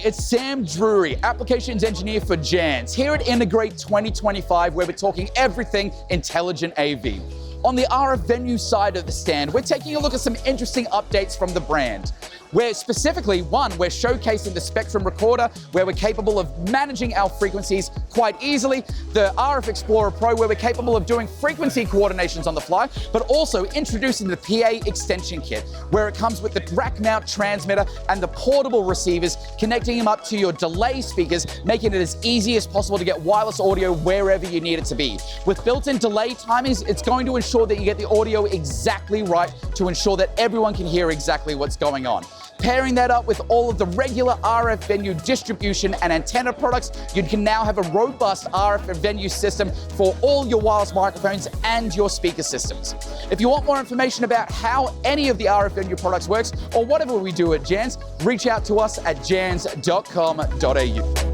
it's Sam Drury, Applications Engineer for Jands, here at Integrate 2025, where we're talking everything intelligent AV. On the RF venue side of the stand, we're taking a look at some interesting updates from the brand. We're showcasing the Spectrum recorder, where we're capable of managing our frequencies quite easily. The RF Explorer Pro, where we're capable of doing frequency coordinations on the fly, but also introducing the PA extension kit, where it comes with the rack mount transmitter and the portable receivers, connecting them up to your delay speakers, making it as easy as possible to get wireless audio wherever you need it to be. With built-in delay timings, it's going to ensure that you get the audio exactly right to ensure that everyone can hear exactly what's going on. Pairing that up with all of the regular RF venue distribution and antenna products, you can now have a robust RF venue system for all your wireless microphones and your speaker systems. If you want more information about how any of the RF venue products works, or whatever we do at Jands, reach out to us at jands.com.au.